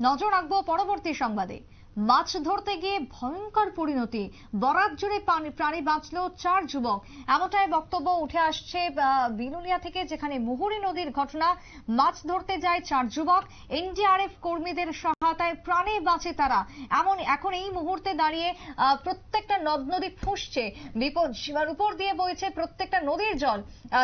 নজর রাখবো পরবর্তী সংবাদে। মাছ ধরতে গিয়ে ভয়ঙ্কর পরিণতি, বরাত জুড়ে প্রাণী বাঁচলো 4 যুবক, এমনটাই বক্তব্য উঠে আসছে বিলুনিয়া থেকে, যেখানে মুহুরী নদীর ঘটনা। মাছ ধরতে যায় 4 যুবক, এনডিআরএফ কর্মীদের সহায়তায় প্রাণে বাঁচে তারা। এখন এই মুহূর্তে দাঁড়িয়ে প্রত্যেকটা নদ নদী ফুঁসছে, বিপদ সীমার উপর দিয়ে বইছে প্রত্যেকটা নদীর জল।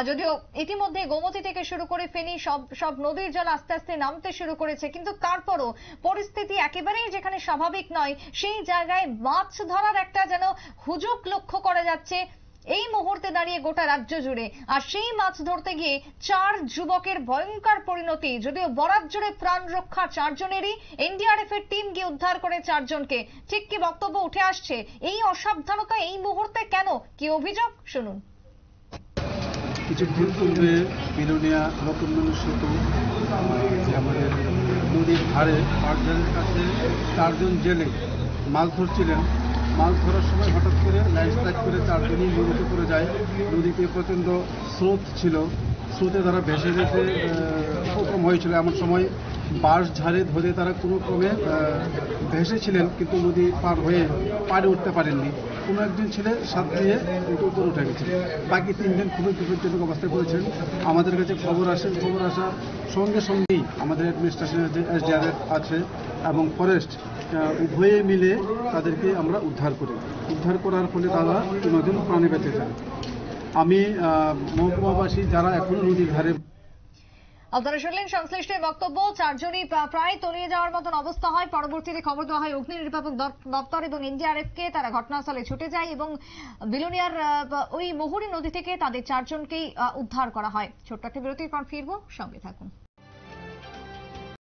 যদিও ইতিমধ্যে গোমতী থেকে শুরু করে ফেনী সব নদীর জল আস্তে আস্তে নামতে শুরু করেছে, কিন্তু তারপরও পরিস্থিতি একেবারেই যেখানে স্বাভাবিক নয়, সেই জায়গায় মাছ ধরার একটা যেন হুজুক লক্ষ্য করা যাচ্ছে এই মুহূর্তে দাঁড়িয়ে গোটা রাজ্য জুড়ে। আর সেই মাছ ধরতে গিয়ে 4 যুবকের ভয়ঙ্কর পরিণতি। যদিও বরাত জুড়ে প্রাণ রক্ষা 4 জনেরই, এনডিআরএফ এর টিম গিয়ে উদ্ধার করে 4 জনকে। ঠিক কি বক্তব্য উঠে আসছে, এই অসাবধানতা এই মুহূর্তে কেন, কি অভিযোগ শুনুন। কিছুক্ষণ পূর্বে বিলুনিয়া নতুন সেতু যে আমাদের নদীর ধারে পাড়ধারের কাছে 4 জন জেলে মাছ ধরছিলেন। মাছ ধরার সময় হঠাৎ করে ল্যান্ডস্লাইড করে 4 জনই নদীতে পড়ে যায়। নদীতে প্রচণ্ড স্রোত ছিল, স্রোতে তারা ভেসে যেতে উপক্রম হয়েছিল। এমন সময় বাঁশ ঝাড়ে ধরে তারা কোনো ক্রমে ভেসেছিলেন, কিন্তু নদী পার হয়ে পাড়ে উঠতে পারেননি। কোনো একজন ছেলে সাত দিয়ে উপরে উঠে গেছে, বাকি 3 জন খুবই বিপজ্জনক অবস্থায় পড়েছেন। আমাদের কাছে খবর আসার সঙ্গে সঙ্গেই আমাদের অ্যাডমিনিস্ট্রেশনের যে এসডিআরএফ আছে এবং ফরেস্ট উভয়ে মিলে তাদেরকে আমরা উদ্ধার করার ফলে তারা 3 জন প্রাণে বেঁচে যায়। আমি মহকুমাবাসী যারা এখনো নদীর ধারে। আপনারা শুনলেন সংশ্লিষ্টের বক্তব্য। 4 জনই প্রায় তলিয়ে যাওয়ার মতন অবস্থা হয়। পরবর্তীতে খবর দেওয়া হয় অগ্নি নির্বাপক দপ্তর এবং এনডিআরএফ কে। তারা ঘটনাস্থলে ছুটে যায় এবং বিলুনিয়ার ওই মুহুরী নদী থেকে তাদের 4 জনকেই উদ্ধার করা হয়। ছোট্ট একটা বিরতির পর ফিরবো, সঙ্গে থাকুন।